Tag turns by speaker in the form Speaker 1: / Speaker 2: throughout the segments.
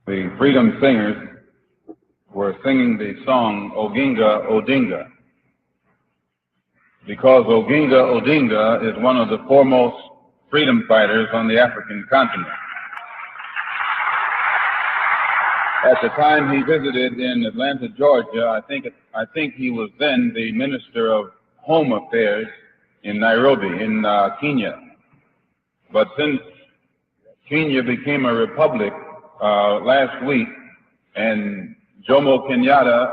Speaker 1: The Freedom Singers were singing the song Oginga Odinga, because Oginga Odinga is one of the foremost freedom fighters on the African continent. At the time he visited in Atlanta, Georgia, I think he was then the Minister of Home Affairs in Nairobi, in Kenya. But since Kenya became a republic last week, and Jomo Kenyatta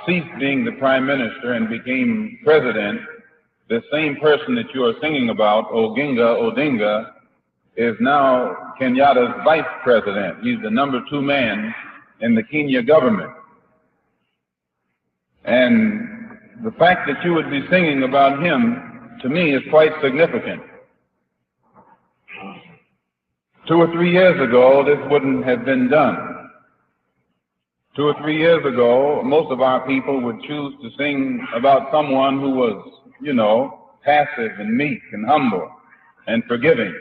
Speaker 1: ceased being the Prime Minister and became President, the same person that you are singing about, Oginga Odinga, is now Kenyatta's Vice President. He's the number 2 man in the Kenya government. And the fact that you would be singing about him, to me, is quite significant. 2 or 3 years ago, this wouldn't have been done. 2 or 3 years ago, most of our people would choose to sing about someone who was, passive and meek and humble and forgiving.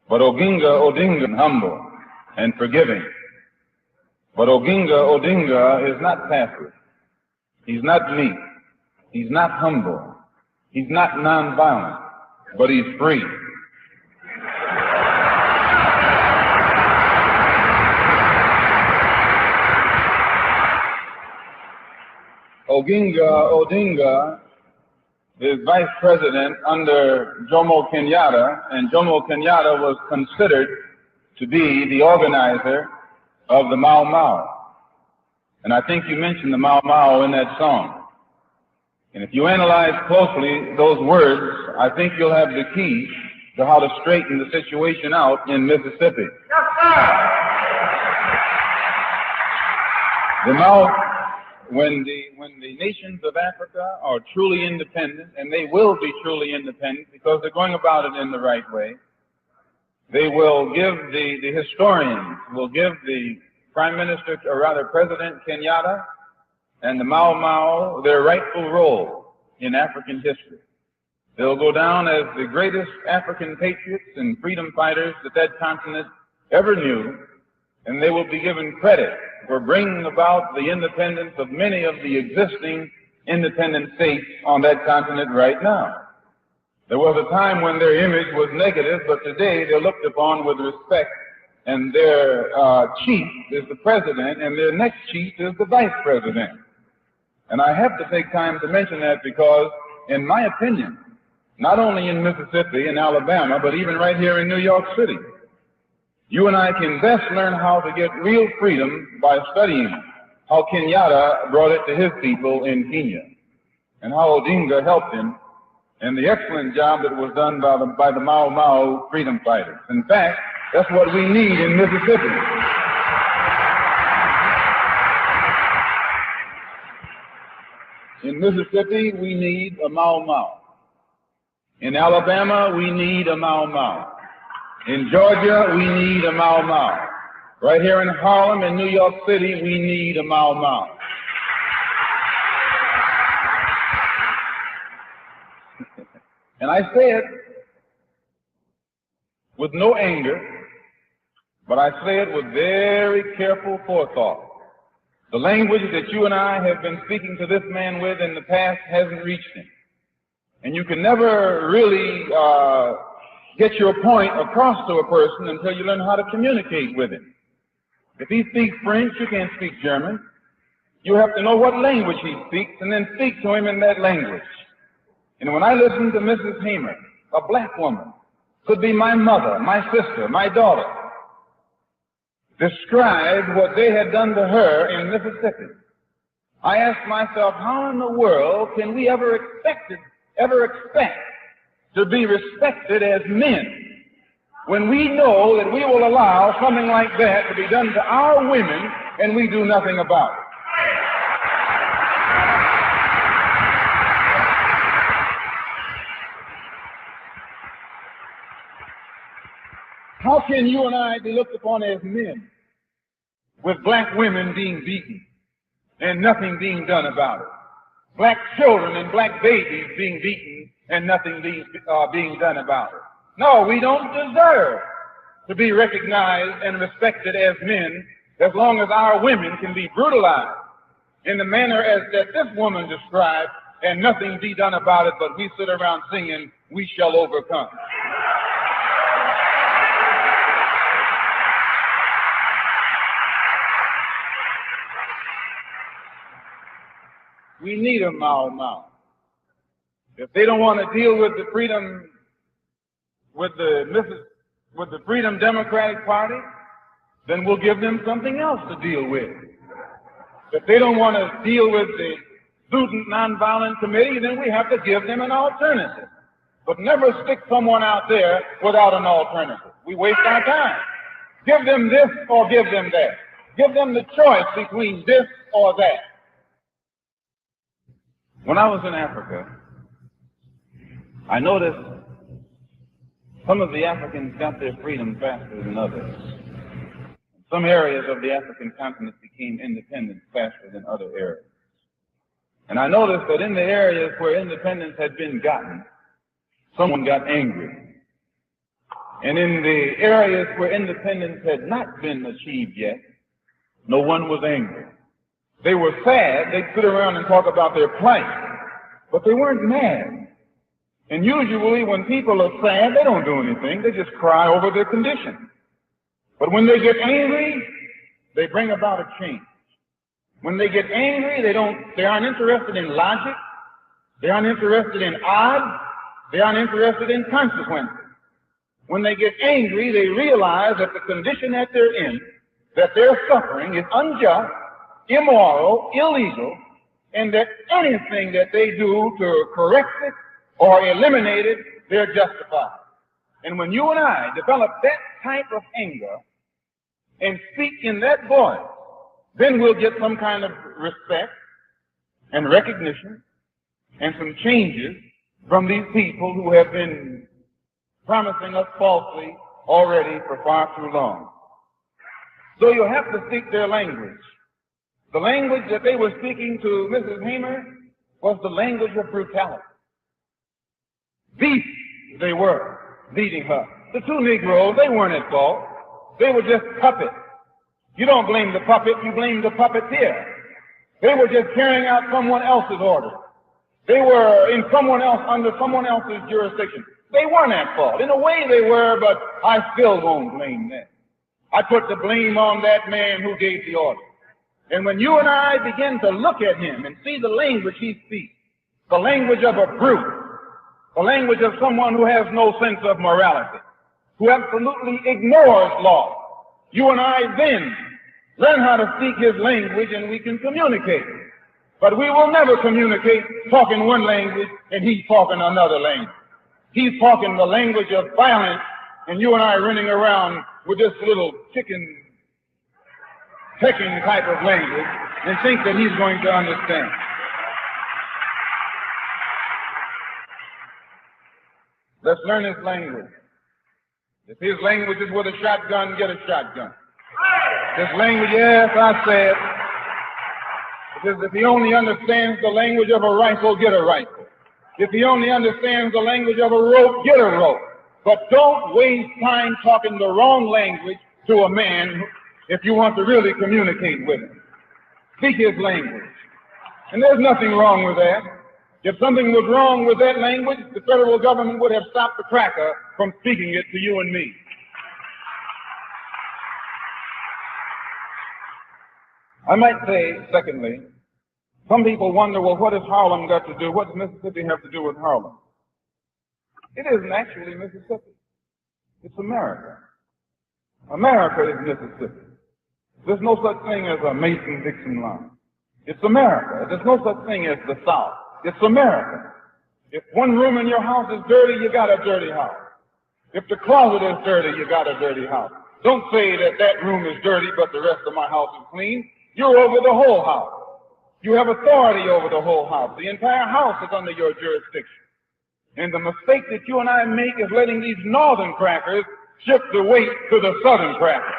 Speaker 1: But Oginga Odinga is humble and forgiving. But Oginga Odinga is not passive. He's not meek. He's not humble. He's not nonviolent. But he's free. Oginga Odinga is vice president under Jomo Kenyatta, and Jomo Kenyatta was considered to be the organizer of the Mau Mau. And I think you mentioned the Mau Mau in that song. And if you analyze closely those words, I think you'll have the key to how to straighten the situation out in Mississippi.
Speaker 2: Yes, sir.
Speaker 1: The Mau When the nations of Africa are truly independent, and they will be truly independent because they're going about it in the right way, they will give the historians will give the Prime Minister, or rather President Kenyatta, and the Mau Mau their rightful role in African history. They'll go down as the greatest African patriots and freedom fighters that continent ever knew, and they will be given credit for bringing about the independence of many of the existing independent states on that continent right now. There was a time when their image was negative, but today they're looked upon with respect, and their chief is the president, and their next chief is the vice president. And I have to take time to mention that because, in my opinion, not only in Mississippi and Alabama, but even right here in New York City, you and I can best learn how to get real freedom by studying how Kenyatta brought it to his people in Kenya, and how Odinga helped him, and the excellent job that was done by the Mau Mau freedom fighters. In fact, that's what we need in Mississippi. In Mississippi, we need a Mau Mau. In Alabama, we need a Mau Mau. In Georgia, we need a Mau Mau. Right here in Harlem, in New York City, we need a Mau Mau. And I say it with no anger, but I say it with very careful forethought. The language that you and I have been speaking to this man with in the past hasn't reached him. And you can never really get your point across to a person until you learn how to communicate with him. If he speaks French, you can't speak German. You have to know what language he speaks and then speak to him in that language. And when I listen to Mrs. Hamer, a black woman, could be my mother, my sister, my daughter, describe what they had done to her in Mississippi, I ask myself, how in the world can we ever expect to be respected as men when we know that we will allow something like that to be done to our women and we do nothing about it? How can you and I be looked upon as men with black women being beaten and nothing being done about it? Black children and black babies being beaten and nothing being done about it. No, we don't deserve to be recognized and respected as men as long as our women can be brutalized in the manner as that this woman described and nothing be done about it, but we sit around singing, "We shall overcome." We need a Mau. If they don't want to deal with the freedom, with the Freedom Democratic Party, then we'll give them something else to deal with. If they don't want to deal with the Student Nonviolent Committee, then we have to give them an alternative. But never stick someone out there without an alternative. We waste our time. Give them this or give them that. Give them the choice between this or that. When I was in Africa, I noticed some of the Africans got their freedom faster than others. Some areas of the African continent became independent faster than other areas. And I noticed that in the areas where independence had been gotten, someone got angry. And in the areas where independence had not been achieved yet, no one was angry. They were sad. They'd sit around and talk about their plight, but they weren't mad. And usually when people are sad, they don't do anything. They just cry over their condition. But when they get angry, they bring about a change. When they get angry, they aren't interested in logic. They aren't interested in odds. They aren't interested in consequences. When they get angry, they realize that the condition that they're in, that they're suffering, is unjust, immoral, illegal, and that anything that they do to correct it or eliminate it, they're justified. And when you and I develop that type of anger and speak in that voice, then we'll get some kind of respect and recognition and some changes from these people who have been promising us falsely already for far too long. So you'll have to speak their language. The language that they were speaking to Mrs. Hamer was the language of brutality. Beasts they were, beating her. The two Negroes, they weren't at fault. They were just puppets. You don't blame the puppet, you blame the puppeteer. They were just carrying out someone else's order. They were in someone else, under someone else's jurisdiction. They weren't at fault. In a way they were, but I still won't blame them. I put the blame on that man who gave the order. And when you and I begin to look at him and see the language he speaks, the language of a brute, the language of someone who has no sense of morality, who absolutely ignores law, you and I then learn how to speak his language and we can communicate. But we will never communicate talking one language and he's talking another language. He's talking the language of violence and you and I running around with this little chicken pecking type of language and think that he's going to understand. Let's learn his language. If his language is with a shotgun, get a shotgun. His language, yes, I said, if he only understands the language of a rifle, get a rifle. If he only understands the language of a rope, get a rope. But don't waste time talking the wrong language to a man if you want to really communicate with him. Speak his language. And there's nothing wrong with that. If something was wrong with that language, the federal government would have stopped the cracker from speaking it to you and me. I might say, secondly, some people wonder, well, what has Harlem got to do? What does Mississippi have to do with Harlem? It isn't actually Mississippi. It's America. America is Mississippi. There's no such thing as a Mason-Dixon line. It's America. There's no such thing as the South. It's America. If one room in your house is dirty, you got a dirty house. If the closet is dirty, you got a dirty house. Don't say that that room is dirty, but the rest of my house is clean. You're over the whole house. You have authority over the whole house. The entire house is under your jurisdiction. And the mistake that you and I make is letting these northern crackers shift the weight to the southern crackers.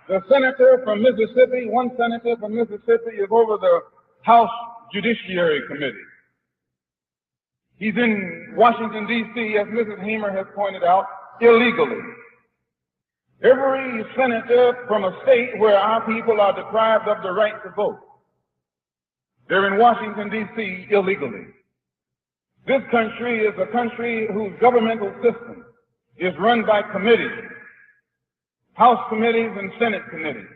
Speaker 1: The senator from Mississippi, one senator from Mississippi is over the House Judiciary Committee. He's in Washington, D.C., as Mrs. Hamer has pointed out, illegally. Every senator from a state where our people are deprived of the right to vote, they're in Washington, D.C. illegally. This country is a country whose governmental system is run by committees, House committees and Senate committees.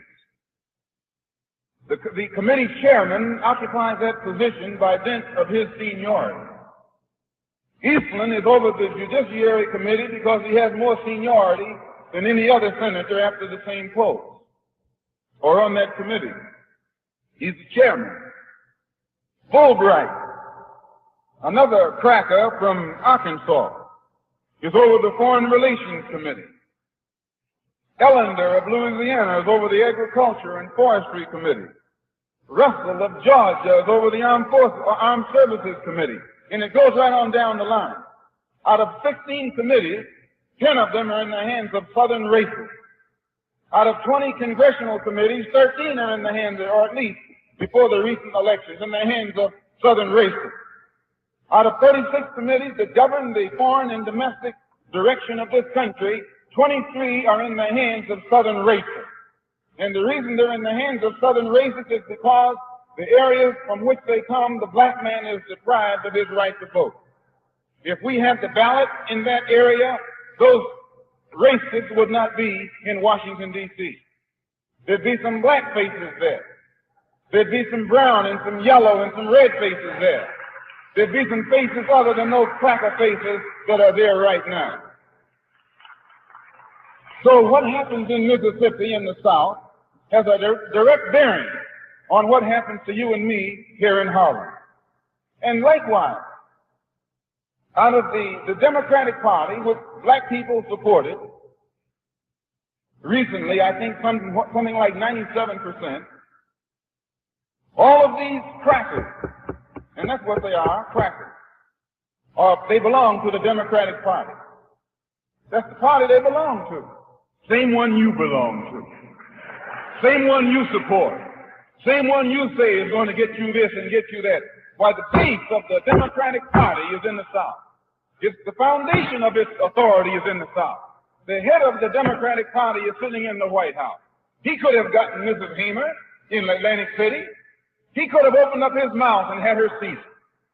Speaker 1: The committee chairman occupies that position by dint of his seniority. Eastland is over the Judiciary Committee because he has more seniority than any other senator after the same post or on that committee. He's the chairman. Fulbright, another cracker from Arkansas, is over the Foreign Relations Committee. Ellender of Louisiana is over the Agriculture and Forestry Committee. Russell of Georgia is over the Armed Services Committee. And it goes right on down the line. Out of 16 committees, 10 of them are in the hands of Southern racists. Out of 20 congressional committees, 13 are in the hands, or at least before the recent elections, in the hands of Southern racists. Out of 36 committees that govern the foreign and domestic direction of this country, 23 are in the hands of Southern racists. And the reason they're in the hands of Southern racists is because the areas from which they come, the black man is deprived of his right to vote. If we had the ballot in that area, those racists would not be in Washington, D.C. There'd be some black faces there. There'd be some brown and some yellow and some red faces there. There'd be some faces other than those cracker faces that are there right now. So what happens in Mississippi in the South has a direct bearing on what happens to you and me here in Harlem. And likewise, out of the Democratic Party, which black people supported, recently, I think something like 97%, all of these crackers, and that's what they are, crackers, they belong to the Democratic Party. That's the party they belong to. Same one you belong to. Same one you support. Same one you say is going to get you this and get you that. Why, the base of the Democratic Party is in the South. It's the foundation of its authority is in the South. The head of the Democratic Party is sitting in the White House. He could have gotten Mrs. Hamer in Atlantic City. He could have opened up his mouth and had her seated.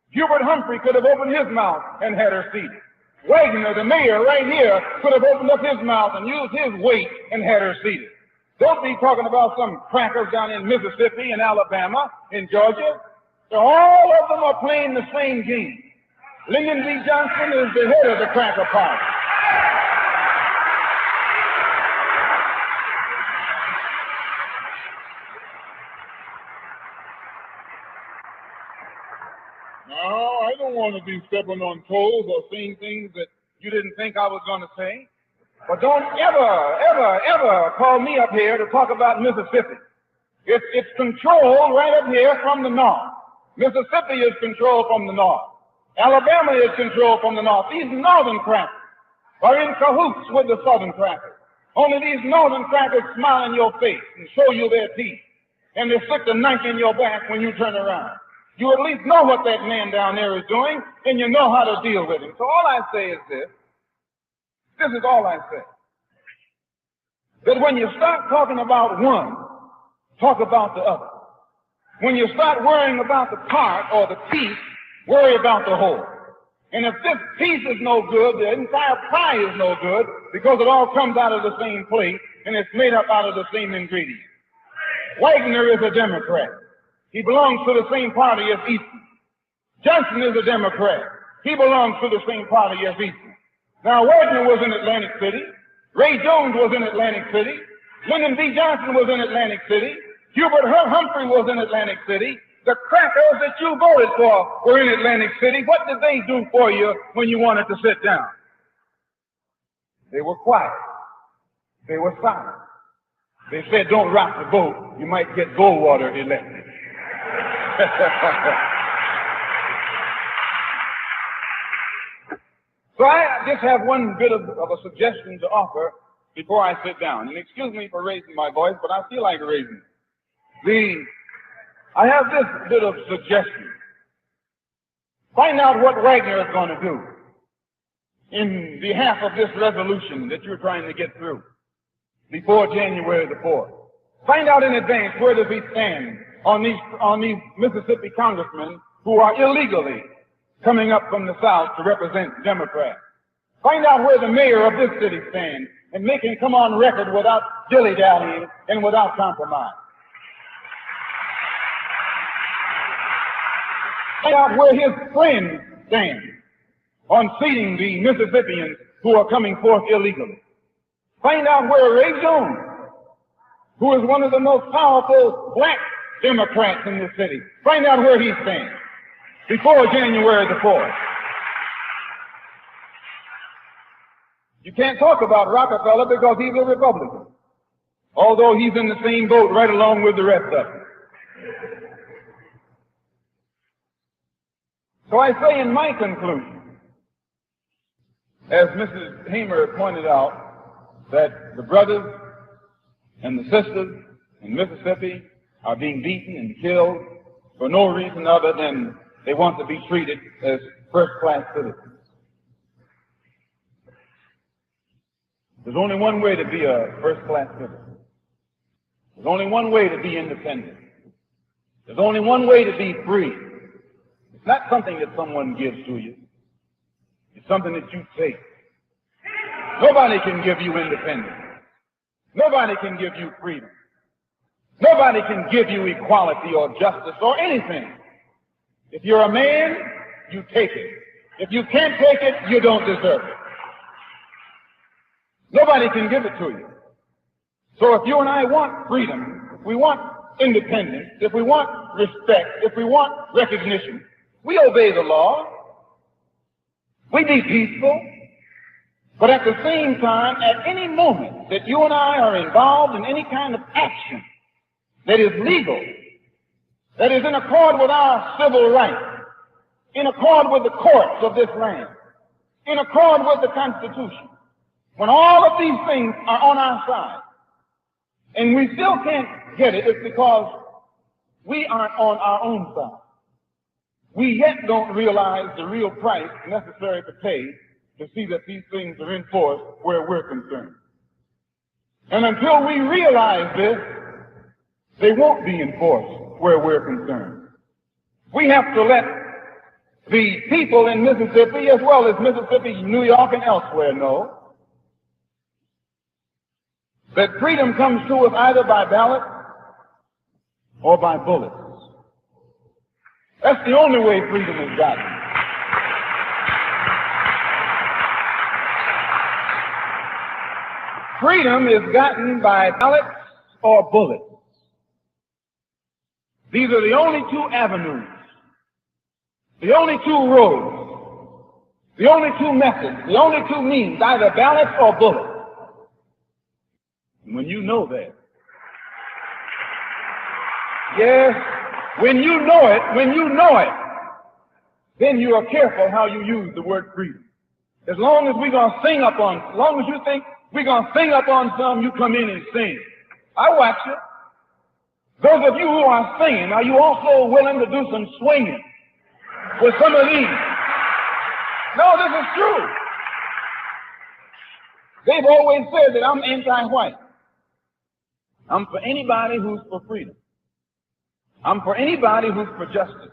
Speaker 1: Hubert Humphrey could have opened his mouth and had her seated. Wagner, the mayor right here, could have opened up his mouth and used his weight and had her seated. Don't be talking about some crackers down in Mississippi and Alabama, in Georgia. All of them are playing the same game. Lyndon B. Johnson is the head of the cracker party. No, I don't want to be stepping on toes or saying things that you didn't think I was going to say. But don't ever call me up here to talk about Mississippi. It's controlled right up here from the north. Mississippi is controlled from the north. Alabama is controlled from the north. These northern crackers are in cahoots with the southern crackers. Only these northern crackers smile in your face and show you their teeth. And they stick the knife in your back when you turn around. You at least know what that man down there is doing, and you know how to deal with him. So all I say is this. This is all I say. That when you start talking about one, talk about the other. When you start worrying about the part or the piece, worry about the whole. And if this piece is no good, the entire pie is no good because it all comes out of the same plate and it's made up out of the same ingredients. Wagner is a Democrat. He belongs to the same party as Eastman. Johnson is a Democrat. He belongs to the same party as Eastman. Now, Wagner was in Atlantic City. Ray Jones was in Atlantic City. Lyndon B. Johnson was in Atlantic City. Hubert Humphrey was in Atlantic City. The crackers that you voted for were in Atlantic City. What did they do for you when you wanted to sit down? They were quiet. They were silent. They said, don't rock the boat. You might get Goldwater elected. So I just have one bit of a suggestion to offer before I sit down. And excuse me for raising my voice, but I feel like raising it. I have this bit of suggestion. Find out what Wagner is going to do in behalf of this resolution that you're trying to get through before January the 4th. Find out in advance where does he stand on these Mississippi congressmen who are illegally coming up from the South to represent Democrats. Find out where the mayor of this city stands and make him come on record without dilly-dallying and without compromise. Find out where his friends stand on seating the Mississippians who are coming forth illegally. Find out where Ray Jones, who is one of the most powerful black Democrats in this city, find out where he stands before January the 4th. You can't talk about Rockefeller because he's a Republican, although he's in the same boat right along with the rest of them. So I say in my conclusion, as Mrs. Hamer pointed out, that the brothers and the sisters in Mississippi are being beaten and killed for no reason other than they want to be treated as first-class citizens. There's only one way to be a first-class citizen. There's only one way to be independent. There's only one way to be free. It's not something that someone gives to you. It's something that you take. Nobody can give you independence. Nobody can give you freedom. Nobody can give you equality or justice or anything. If you're a man, you take it. If you can't take it, you don't deserve it. Nobody can give it to you. So if you and I want freedom, if we want independence, if we want respect, if we want recognition, we obey the law. We be peaceful. But at the same time, at any moment that you and I are involved in any kind of action that is legal, that is in accord with our civil rights, in accord with the courts of this land, in accord with the Constitution, when all of these things are on our side, and we still can't get it, it's because we aren't on our own side. We yet don't realize the real price necessary to pay to see that these things are enforced where we're concerned. And until we realize this, they won't be enforced where we're concerned. We have to let the people in Mississippi, as well as Mississippi, New York, and elsewhere know that freedom comes to us either by ballot or by bullets. That's the only way freedom is gotten. Freedom is gotten by ballots or bullets. These are the only two avenues, the only two roads, the only two methods, the only two means, either ballots or bullets. And when you know that, yes, when you know it, then you are careful how you use the word freedom. As long as we're going to sing up on, as long as you think we're going to sing up on some, you come in and sing. I watch it. Those of you who are singing, are you also willing to do some swinging with some of these? No, this is true. They've always said that I'm anti-white. I'm for anybody who's for freedom. I'm for anybody who's for justice.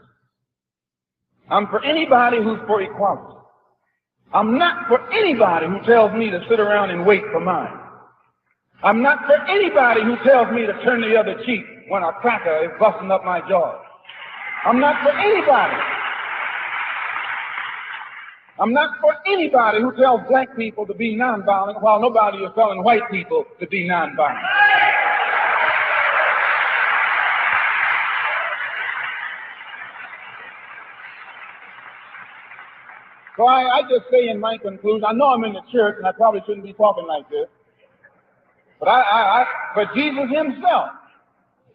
Speaker 1: I'm for anybody who's for equality. I'm not for anybody who tells me to sit around and wait for mine. I'm not for anybody who tells me to turn the other cheek when a cracker is busting up my jaw. I'm not for anybody. I'm not for anybody who tells black people to be nonviolent while nobody is telling white people to be nonviolent. So I just say in my conclusion, I know I'm in the church and I probably shouldn't be talking like this, but Jesus himself,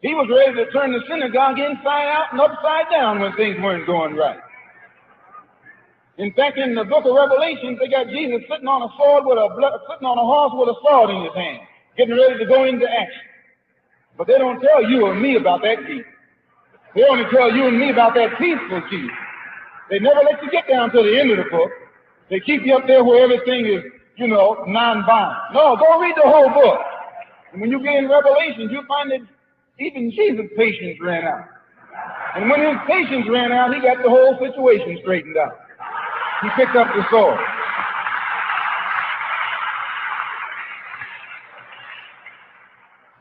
Speaker 1: he was ready to turn the synagogue inside out and upside down when things weren't going right. In fact, in the book of Revelation, they got Jesus sitting on a horse with a sword in his hand, getting ready to go into action. But they don't tell you or me about that Jesus. They only tell you and me about that peaceful Jesus. They never let you get down to the end of the book. They keep you up there where everything is, non-violent. No, go read the whole book. And when you get in Revelation, you find that even Jesus' patience ran out. And when his patience ran out, he got the whole situation straightened out. He picked up the sword.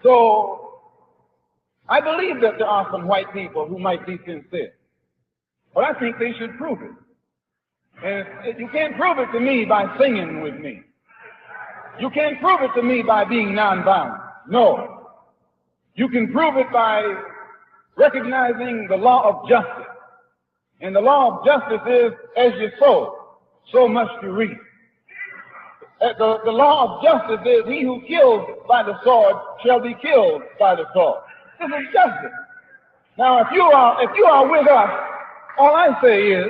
Speaker 1: So, I believe that there are some white people who might be sincere. But I think they should prove it. And you can't prove it to me by singing with me. You can't prove it to me by being nonviolent. No. You can prove it by recognizing the law of justice. And the law of justice is, as you sow, so must you reap. The law of justice is, he who kills by the sword shall be killed by the sword. This is justice. Now, if you are with us, all I say is,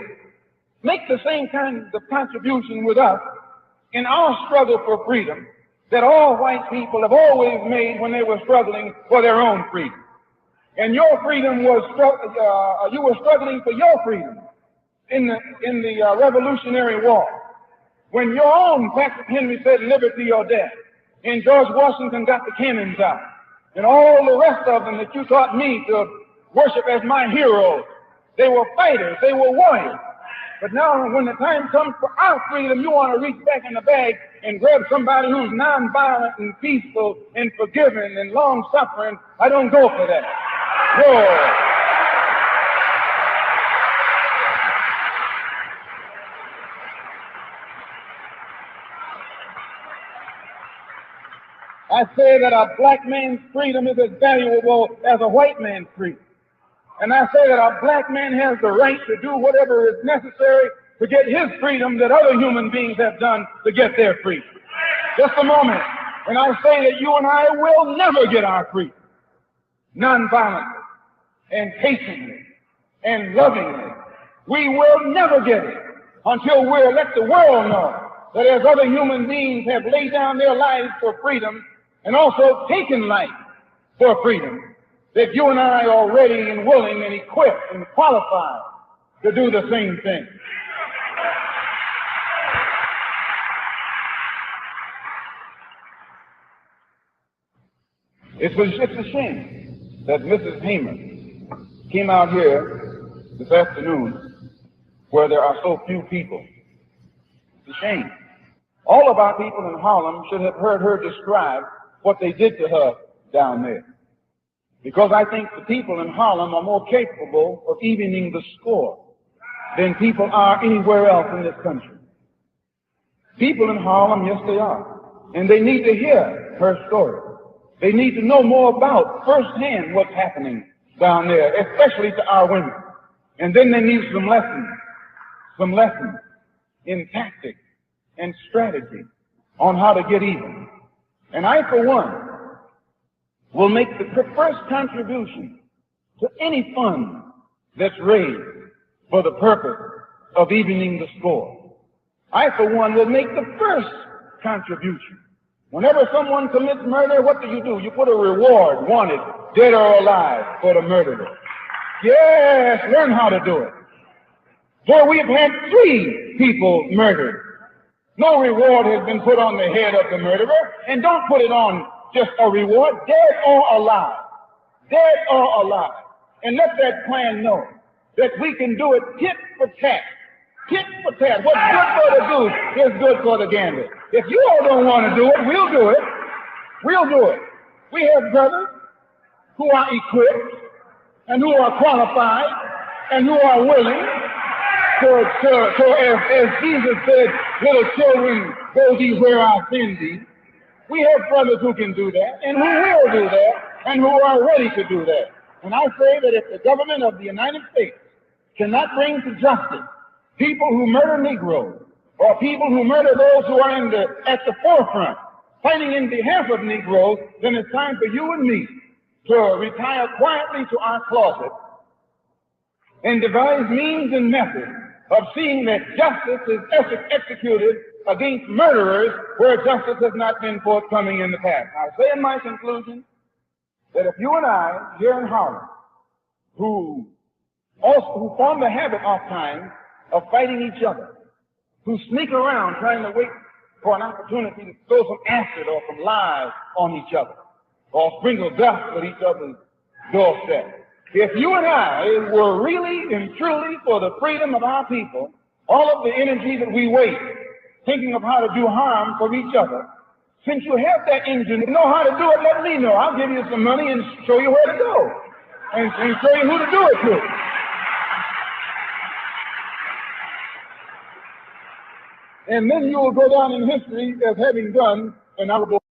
Speaker 1: make the same kind of contribution with us in our struggle for freedom that all white people have always made when they were struggling for their own freedom. And your freedom was, you were struggling for your freedom in the Revolutionary War. When your own Patrick Henry said liberty or death, and George Washington got the cannons out, and all the rest of them that you taught me to worship as my heroes, they were fighters, they were warriors. But now when the time comes for our freedom, you want to reach back in the bag and grab somebody who's nonviolent and peaceful and forgiving and long-suffering. I don't go for that. No. I say that a black man's freedom is as valuable as a white man's freedom. And I say that a black man has the right to do whatever is necessary to get his freedom that other human beings have done to get their freedom. Just a moment. And I say that you and I will never get our freedom nonviolently and patiently and lovingly. We will never get it until we let the world know that as other human beings have laid down their lives for freedom and also taken life for freedom, that you and I are ready and willing and equipped and qualified to do the same thing. It's a shame that Mrs. Hamer came out here this afternoon where there are so few people. It's a shame. All of our people in Harlem should have heard her describe what they did to her down there. Because I think the people in Harlem are more capable of evening the score than people are anywhere else in this country. People in Harlem, yes, they are. And they need to hear her story. They need to know more about firsthand what's happening down there, especially to our women. And then they need some lessons in tactics and strategy on how to get even. And I, for one, will make the first contribution to any fund that's raised for the purpose of evening the score. I, for one, will make the first contribution. Whenever someone commits murder, what do? You put a reward, wanted, dead or alive, for the murderer. Yes, learn how to do it. For we've had 3 people murdered. No reward has been put on the head of the murderer, and don't put it on just a reward, dead or alive. Dead or alive. And let that plan know that we can do it tit for tat. Tit for tat. What's good for the goose is good for the gander. If you all don't want to do it, we'll do it. We'll do it. We have brothers who are equipped and who are qualified and who are willing to as Jesus said, little children, go ye where I send thee. We have brothers who can do that and who will do that and who are ready to do that. And I say that if the government of the United States cannot bring to justice people who murder Negroes or people who murder those who are at the forefront fighting in behalf of Negroes, then it's time for you and me to retire quietly to our closet and devise means and methods of seeing that justice is executed against murderers where justice has not been forthcoming in the past. I say in my conclusion that if you and I here in Harlem, who
Speaker 2: who form the habit oftentimes of fighting each other, who sneak around trying to wait for an opportunity to throw some acid or some lies on each other, or sprinkle dust at each other's doorstep. If you and I were really and truly for the freedom of our people, all of the energy that we waste thinking of how to do harm for each other, since you have that engine, know how to do it, let me know. I'll give you some money and show you where to go and show you who to do it to. And then you will go down in history as having done an honorable